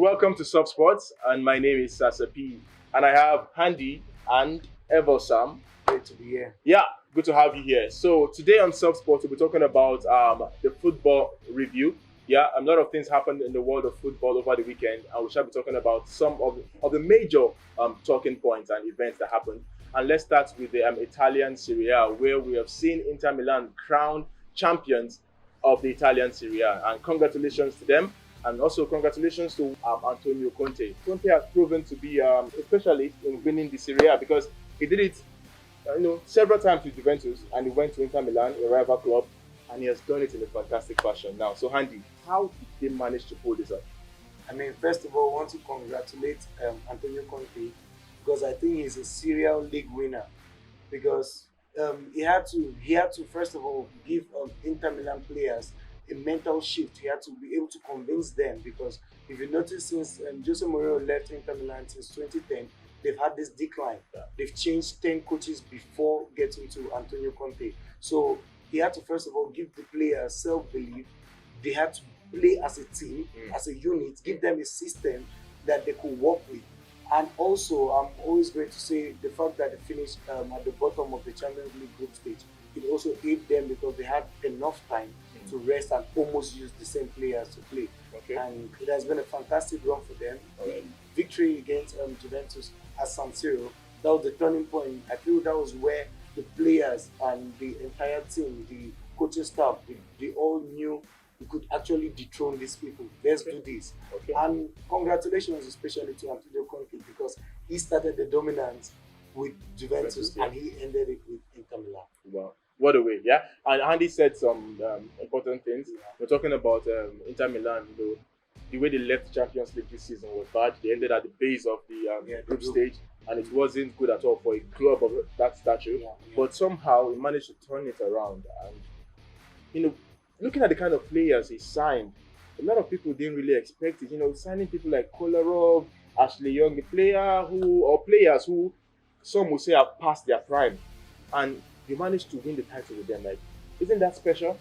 welcome to Soft Sports, and my name is Sase P, and I have Handy and Evalsam. Great to be here. Yeah, good to have you here. So today on Soft Sports, we'll be talking about the football review. Yeah, a lot of things happened in the world of football over the weekend, and we shall be talking about some of the major talking points and events that happened. And let's start with the Italian Serie A, where we have seen Inter Milan crowned champions of the Italian Serie A, and congratulations to them. And also congratulations to Antonio Conte. Conte has proven to be a specialist in winning the Serie A because he did it, several times with Juventus, and he went to Inter Milan, a rival club, and he has done it in a fantastic fashion. Now, so Handy, how did they manage to pull this up? First of all, I want to congratulate Antonio Conte because I think he's a serial league winner. Because he had to first of all give Inter Milan players a mental shift. He had to be able to convince them, because if you notice, since Jose Mourinho left Inter Milan since 2010, they've had this decline. They've changed 10 coaches before getting to Antonio Conte. So he had to first of all give the players self-belief. They had to play as a team, as a unit, give them a system that they could work with. And also, I'm always going to say the fact that they finished at the bottom of the Champions League group stage, it also aided them because they had enough time to rest and almost use the same players to play. Okay. And it has been a fantastic run for them. The victory against Juventus at San Siro, that was the turning point. I feel that was where the players and the entire team, the coaching staff, they all knew we could actually dethrone these people. Let's do this. Okay. And congratulations especially to Antonio Conte, because he started the dominance with Juventus and he ended it with Inter Milan. Wow. What a way, yeah. And Andy said some important things. We're talking about Inter Milan. The way they left Champions League this season was bad. They ended at the base of the group stage, and it wasn't good at all for a club of that stature. But somehow he managed to turn it around. And looking at the kind of players he signed, a lot of people didn't really expect it. Signing people like Kolarov, Ashley Young, players who some would say have passed their prime, and you managed to win the title with them. Like, isn't that special?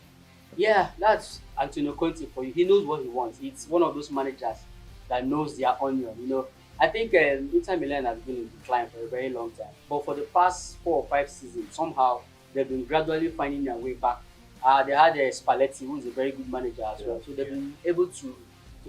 Yeah, that's Antonio Conte for you. He knows what he wants. It's one of those managers that knows their onion. I think Inter Milan has been in decline for a very long time. But for the past 4 or 5 seasons, somehow they've been gradually finding their way back. They had Spalletti, who is a very good manager as well. So they've been able to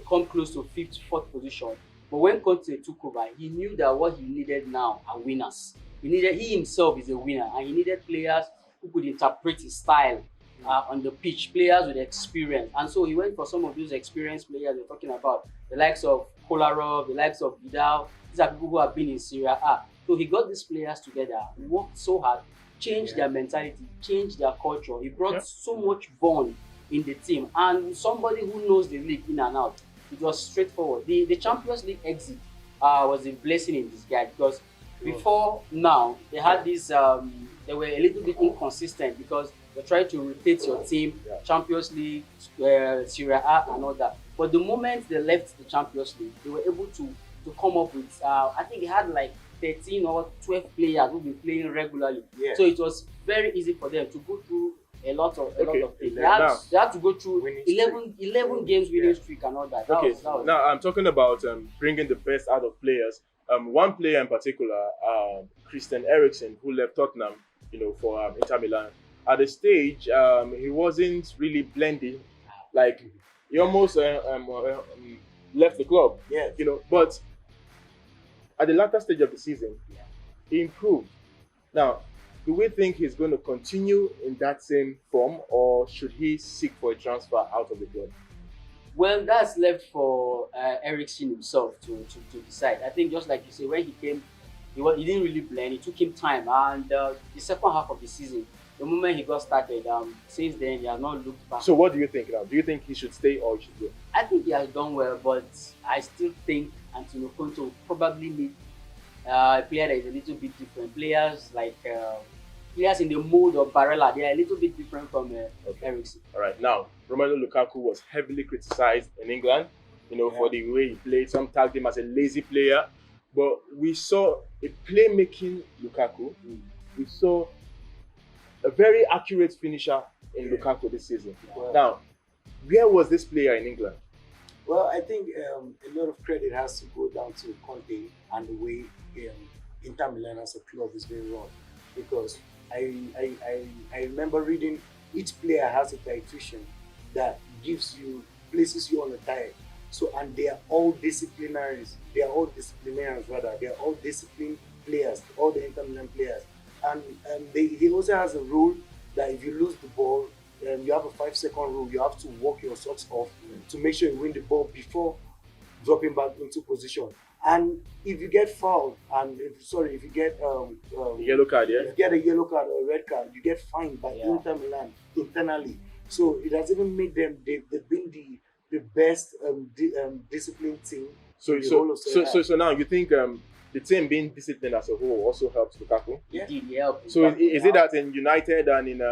come close to 5th, 4th position. But when Conte took over, he knew that what he needed now are winners. He himself is a winner, and he needed players who could interpret his style on the pitch, players with experience. And so he went for some of those experienced players we're talking about, the likes of Kolarov, the likes of Vidal. These are people who have been in Serie A. So he got these players together, worked so hard, changed their mentality, changed their culture. He brought so much bond in the team. And somebody who knows the league in and out, it was straightforward. The Champions League exit was a blessing in disguise, because before now, they had this, they were a little bit inconsistent because they tried to rotate your team, Champions League, Serie A and all that. But the moment they left the Champions League, they were able to come up with, I think they had like 13 or 12 players who been playing regularly. Yeah. So it was very easy for them to go through a lot of things. They had to go through 11 games winning streak and all that. Now I'm talking about bringing the best out of players. One player in particular, Christian Eriksen, who left Tottenham, for Inter Milan. At the stage, he wasn't really blending. Like, he almost left the club. Yeah. But at the latter stage of the season, he improved. Now, do we think he's going to continue in that same form, or should he seek for a transfer out of the club? Well, that's left for Eriksen himself to decide. I think, just like you say, when he came, he didn't really blend. It took him time, and the second half of the season, the moment he got started, since then he has not looked back. So what do you think now? Do you think he should stay or he should go? I think he has done well, but I still think Antonio Conte will probably need a player that is a little bit different. Players like players in the mold of Barella, they are a little bit different from Eriksen. All right, now Romelu Lukaku was heavily criticized in England, for the way he played. Some tagged him as a lazy player, but we saw a playmaking Lukaku. We saw a very accurate finisher in Lukaku this season. Now, where was this player in England? Well, I think a lot of credit has to go down to Conte and the way Inter Milan as a club is being run, because I remember reading each player has a dietitian that gives you places you on a diet. So and they are all disciplinaries. They are all disciplinarians rather. They are all disciplined players. All the Inter Milan players, and he also has a rule that if you lose the ball, you have a 5 second rule. You have to walk your socks off to make sure you win the ball before dropping back into position. And if you get fouled, and if you get Yellow card, if yeah. you get a yellow card or a red card, you get fined by Yeah. Inter Milan internally. So it has even made them they've been the best disciplined team So in the whole of Serie A. so now you think the team being disciplined as a whole also helps Lukaku? Yeah. It did help. So is it that in United and in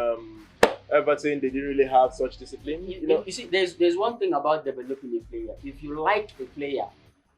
Everton they didn't really have such discipline? You see, there's one thing about developing a player. If you like a player,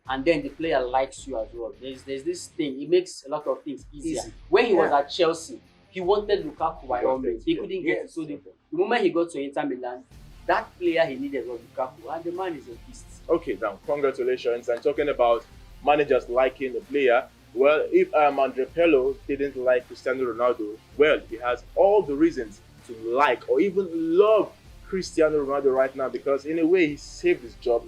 and then the player likes you as well, there's this thing. It makes a lot of things easier. Easy. When he was Yeah. at Chelsea, he wanted Lukaku by all means. He couldn't get it. Yes. So the moment he got to Inter Milan, that player he needed was Lukaku, and the man is a beast. Okay, now congratulations. And talking about managers liking a player, well, if Andre Pirlo didn't like Cristiano Ronaldo, well, he has all the reasons to like or even love Cristiano Ronaldo right now, because in a way he saved his job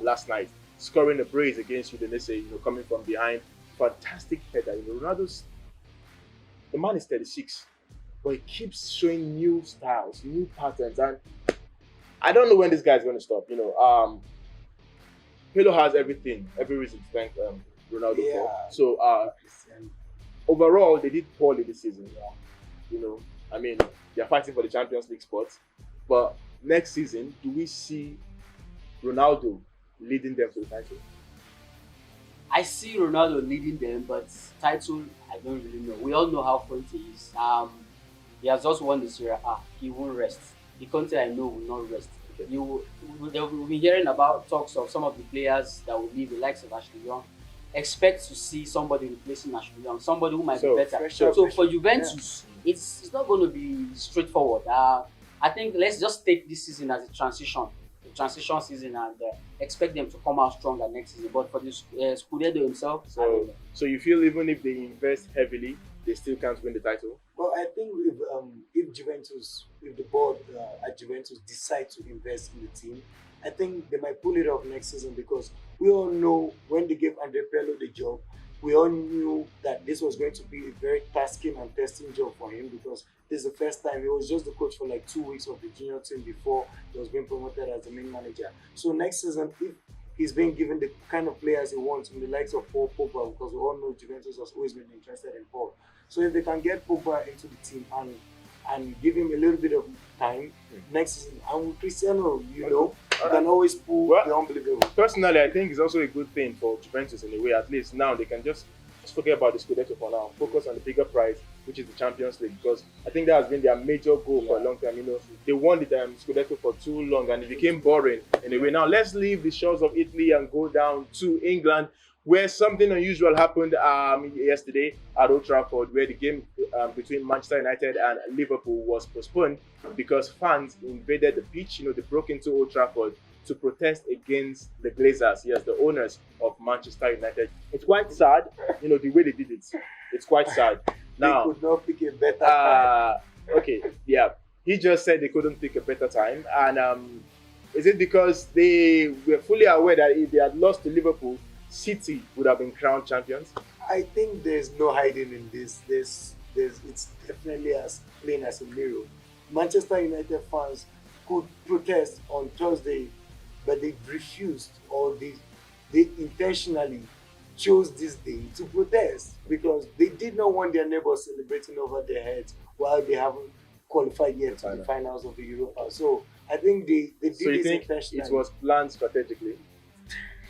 last night, scoring a brace against Udinese, coming from behind. Fantastic header. The man is 36, but he keeps showing new styles, new patterns, and I don't know when this guy is going to stop. Pirlo has every reason to thank Ronaldo for. Yeah. So Christian. overall, they did poorly this season. I mean, they're fighting for the Champions League spot, but next season, do we see Ronaldo leading them to the title? I see Ronaldo leading them, but title, I don't really know. We all know how Conte is. He has just won the Serie A. He won't rest. The Conte I know will not rest. Okay. We'll be hearing about talks of some of the players that will leave, the likes of Ashley Young. Expect to see somebody replacing Ashley Young, somebody who might be better. fresher, So for Juventus, it's not going to be straightforward. I think let's just take this season as a transition season, and expect them to come out stronger next season. But for the Scudetto himself, I don't know. So you feel even if they invest heavily, they still can't win the title? Well, I think if the board at Juventus decide to invest in the team, I think they might pull it off next season, because we all know when they gave Andre Pirlo the job, we all knew that this was going to be a very tasking and testing job for him, because this is the first time he was just the coach for like 2 weeks of the junior team before he was being promoted as the main manager. So next season, if he's being given the kind of players he wants from the likes of Paul Pogba, because we all know Juventus has always been interested in Paul. So if they can get Pogba into the team and give him a little bit of time next season, and with Cristiano, you can always pull the unbelievable. Personally, I think it's also a good thing for Juventus in a way. At least now they can just forget about the Scudetto for now, focus on the bigger prize, which is the Champions League, because I think that has been their major goal for a long time. They won the Scudetto for too long and it became boring in a way. Now let's leave the shores of Italy and go down to England, where something unusual happened yesterday at Old Trafford, where the game between Manchester United and Liverpool was postponed because fans invaded the pitch. They broke into Old Trafford to protest against the Glazers, yes, the owners of Manchester United. It's quite sad, the way they did it. It's quite sad. Now, they could not pick a better time. Okay, yeah. He just said they couldn't pick a better time. And is it because they were fully aware that if they had lost to Liverpool, City would have been crowned champions? I think there's no hiding in this. It's definitely as plain as a mirror. Manchester United fans could protest on Thursday, but they refused, or they intentionally chose this day to protest, because they did not want their neighbors celebrating over their heads while they haven't qualified yet to the finals of the Europa. So I think they did So you this think intentionally. it was planned strategically?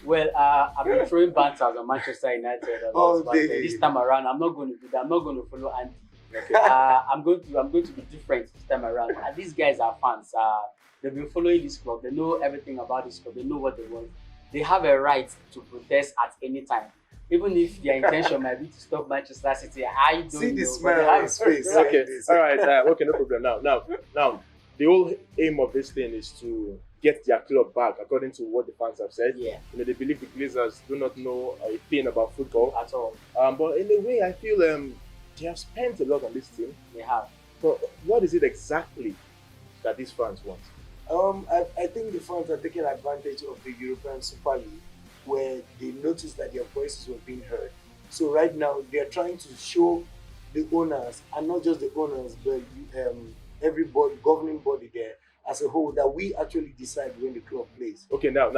Well, I've been throwing banters on Manchester United Oh, but daily. this time around, I'm not going to do that. I'm not going to follow Andy. Okay. I'm going to be different this time around. These guys are fans. They've been following this club. They know everything about this club. They know what they want. They have a right to protest at any time, even if their intention might be to stop Manchester City. I don't See know. the but smile they on have- his face. Okay, all right. Okay, no problem. Now, the whole aim of this thing is to get their club back, according to what the fans have said. Yeah, They believe the Glazers do not know a thing about football. at all. But in a way, I feel they have spent a lot on this team. They have. But what is it exactly that these fans want? I think the fans are taking advantage of the European Super League, where they noticed that their voices were being heard. So right now they are trying to show the owners, and not just the owners, but everybody, governing body there as a whole, that we actually decide when the club plays. Okay, now,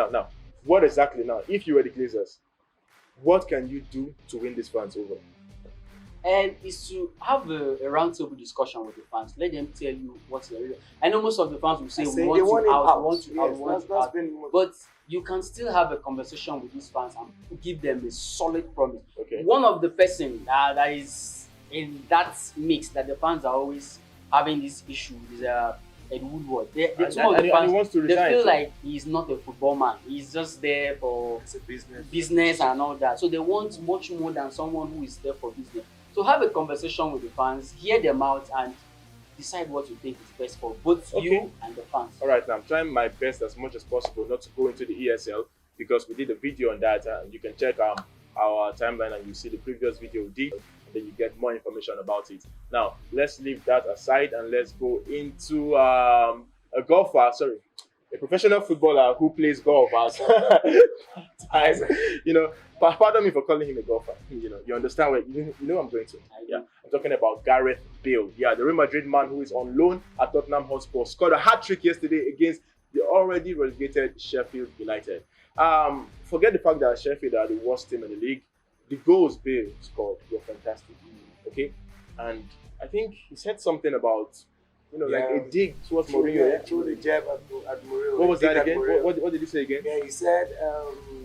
what exactly now? If you were the Glazers, what can you do to win these fans over? And is to have a roundtable discussion with the fans. Let them tell you what's the real. I know most of the fans will say, we want you out, we want you out, we want you out. But you can still have a conversation with these fans and give them a solid promise. Okay. One of the person that is in that mix that the fans are always having this issue is Ed Woodward. Some of the fans, he wants to resign, they feel so. like he's not a football man. He's just there for It's a business and all that. So they want much more than someone who is there for business. So have a conversation with the fans, hear them out, and decide what you think is best for both you and the fans. All right, now I'm trying my best as much as possible not to go into the ESL, because we did a video on that. You can check our timeline and you see the previous video we did, and then you get more information about it. Now, let's leave that aside and let's go into a professional footballer who plays golf as pardon me for calling him a golfer. You understand what you know I'm going to. Yeah, I'm talking about Gareth Bale. Yeah, the Real Madrid man who is on loan at Tottenham Hotspur scored a hat-trick yesterday against the already relegated Sheffield United. Forget the fact that Sheffield are the worst team in the league. The goals Bale scored were fantastic. Okay, and I think he said something about like a dig towards Mourinho. Threw the jab at Mourinho. What was that again? What did he say again? Yeah, he said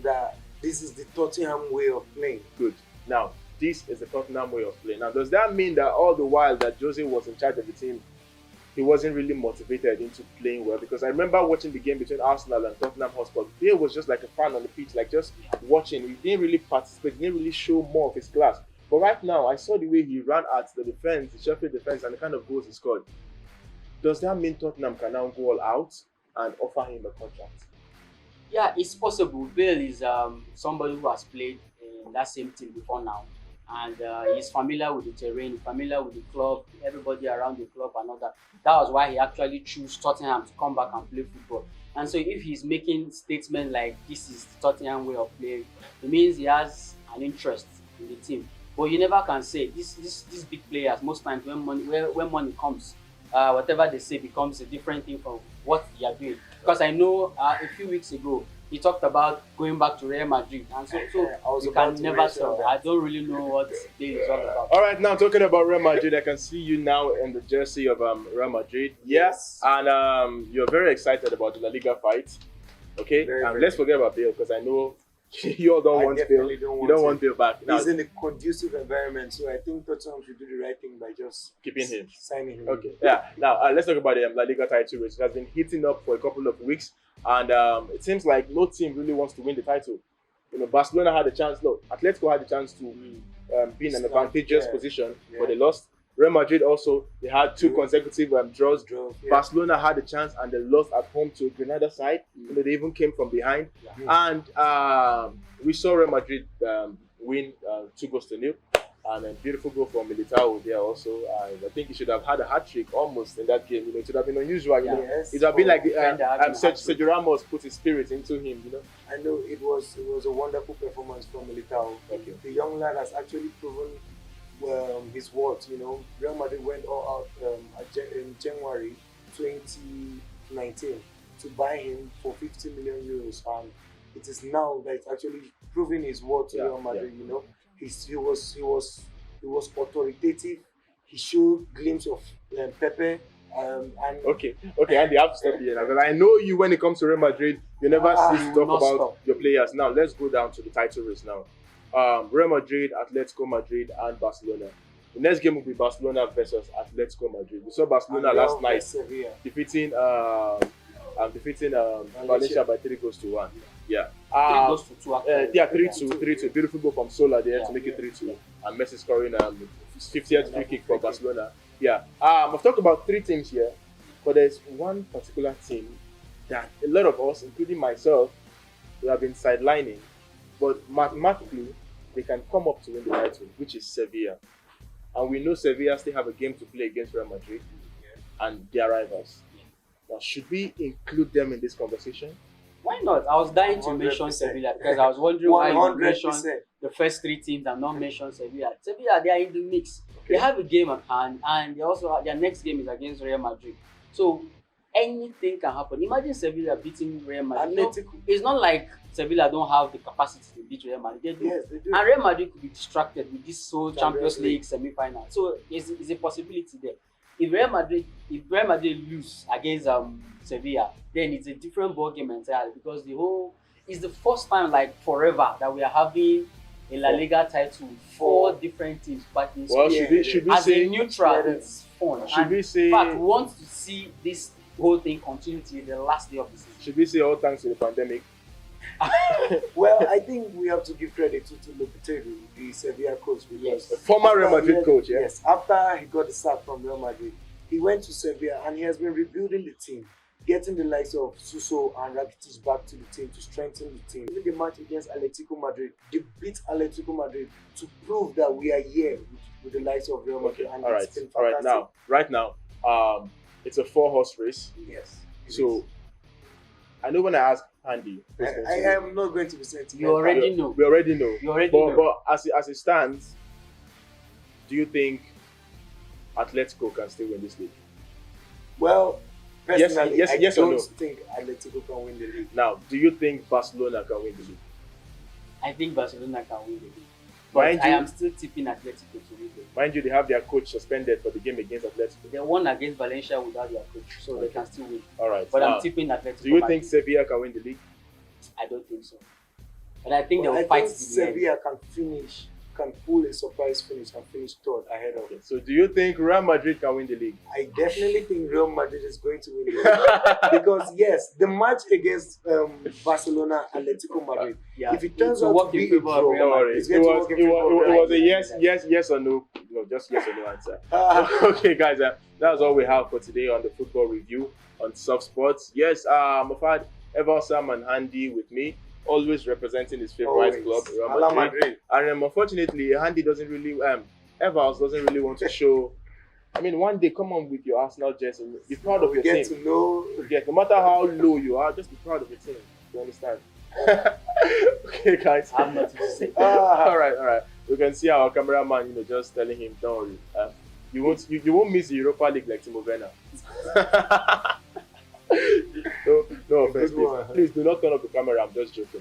that this is the Tottenham way of playing. Good. Now, this is the Tottenham way of playing. Now, does that mean that all the while that Jose was in charge of the team, he wasn't really motivated into playing well? Because I remember watching the game between Arsenal and Tottenham Hotspur. Bale was just like a fan on the pitch, like just watching. He didn't really participate. He didn't really show more of his class. But right now, I saw the way he ran at the defense, the Sheffield defense, and the kind of goals he scored. Does that mean Tottenham can now go all out and offer him a contract? Yeah, it's possible. Bale is somebody who has played in that same team before now, and he's familiar with the terrain, familiar with the club, everybody around the club and all that. That was why he actually chose Tottenham to come back and play football. And so if he's making statements like this is the Tottenham way of playing, it means he has an interest in the team. But you never can say these big players, most times when money comes, whatever they say becomes a different thing from what they are doing. Because I know a few weeks ago he talked about going back to Real Madrid, and so you can never tell. I don't really know what they is all about. All right, now talking about Real Madrid, I can see you now in the jersey of Real Madrid. Yes, and you're very excited about the La Liga fight. Okay, let's forget about Bale, because I know you all don't want Bale. You don't want Bale back. He's in a conducive environment, so I think Tottenham should do the right thing by just keeping him, signing him. Okay, yeah. Now let's talk about the La Liga title race. It has been heating up for a couple of weeks, and it seems like no team really wants to win the title. Barcelona had a chance. No, Atletico had a chance to be in an advantageous position, but they lost. Real Madrid also, they had two consecutive draws. Barcelona had a chance and they lost at home to a Granada side. They even came from behind. And we saw Real Madrid win 2-0. And a beautiful goal from Militao there also. I think he should have had a hat-trick almost in that game. It should have been unusual. It would have been like Sergio Ramos put his spirit into him. I know it was a wonderful performance from Militao. The young lad has actually proven his worth. Real Madrid went all out in January 2019 to buy him for 50 million euros, and it is now that it's actually proving his worth to Real Madrid. He was authoritative. He showed glimpse of Pepe. Okay, and you have to stop here now, because I know you, when it comes to Real Madrid, you never cease to talk about your players. Now let's go down to the title race now. Real Madrid, Atletico Madrid, and Barcelona. The next game will be Barcelona versus Atletico Madrid. We saw Barcelona last night defeating Valencia by 3-1. Yeah. 3-2. 3-2. Beautiful goal from Sola there to make it 3-2. And Messi scoring 50th free kick for Barcelona. Yeah. I've talked about three teams here. But there's one particular team that a lot of us, including myself, we have been sidelining, but mathematically they can come up to win the title, which is Sevilla. And we know Sevilla still have a game to play against Real Madrid and their rivals. Now, should we include them in this conversation? Why not? I was dying to mention 100%. Sevilla because I was wondering why you mentioned 100%. the first three teams and not mention Sevilla. Sevilla, they are in the mix. Okay. They have a game at hand, and they also their next game is against Real Madrid. So anything can happen. Imagine Sevilla beating Real Madrid. No, Atletico. it's not like Sevilla don't have the capacity to beat Real Madrid. They do. Yes, they do. And Real Madrid could be distracted with this whole Champions Champions League semi-final. So it's a possibility there. If Real Madrid lose against Sevilla, then it's a different ball game entirely because it's the first time like forever that we are having a La Liga title with four different teams battling. Well, Yeah, should we as say a neutral, Yeah, it's fun. should And we say- in fact, we want to see this whole thing continue till the last day of the season. should we say all thanks to the pandemic? Well, I think we have to give credit to Lopetegui, the Sevilla coach. Because Yes. The former Real Madrid Yes, coach, yeah? Yes, after he got the sack from Real Madrid, he went to Sevilla and he has been rebuilding the team, getting the likes of Suso and Rakitic back to the team to strengthen the team. Even the match against Atletico Madrid, they beat Atletico Madrid to prove that we are here with the likes of Real Madrid. Okay, And all right, it's been all right. fantastic. Right now, it's a 4-horse race. Yes. it So is. I know when I ask Andy, I am not going to be sentimental. You already know. we already know. You already But, know. but as it stands, do you think Atletico can still win this league? Well, Yes, personally, yes, I yes or don't no? think Atletico can win the league. Now, do you think Barcelona can win the league? I think Barcelona can win the league. But Mind I you- am still tipping Atletico to win the league. Mind you, they have their coach suspended for the game against Atletico. They won against Valencia without their coach, so they can still win. All right. But now, I'm tipping Atletico. do you Madrid. think Sevilla can win the league? I don't think so. But I think But they I will fight think to the end. Sevilla can pull a surprise finish and finish third ahead of Okay. it. So do you think Real Madrid can win the league? I definitely think Real Madrid is going to win the league. Because yes, the match against Barcelona, Atletico Madrid, Yeah. if it turns will out work to in be a favor of draw, Real Don't worry. Madrid. It's It going to was, work in it favor was, of it Real was a Madrid. yes or no. No, just yes or no answer. Ah, Okay, guys, that's all we have for today on the football review on Soft Sports. Yes, I've had Evalsam and Handy with me, always representing his favorite always. club, Real Ala Madrid. Madrid. And unfortunately, Handy doesn't really, Evals doesn't really want to show. I mean, one day come on with your Arsenal jersey, be proud of We your get team. to know. Yes, no matter how low you are, just be proud of your team. You understand? Okay, guys. I have nothing to say. All right. We can see our cameraman, just telling him, don't worry. You won't miss the Europa League like Timo Werner. no offense, Good one. please do not turn off the camera. I'm just joking.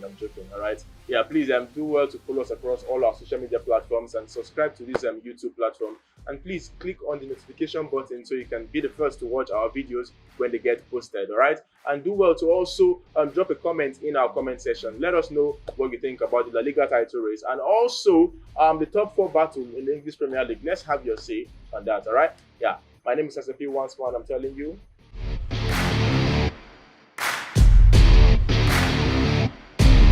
All right. Yeah, please do well to follow us across all our social media platforms and subscribe to this YouTube platform. And please click on the notification button so you can be the first to watch our videos when they get posted. All right. And do well to also drop a comment in our comment section. Let us know what you think about the La Liga title race and also the top 4 battle in the English Premier League. Let's have your say on that. All right. Yeah. My name is Sase P once more, and I'm telling you,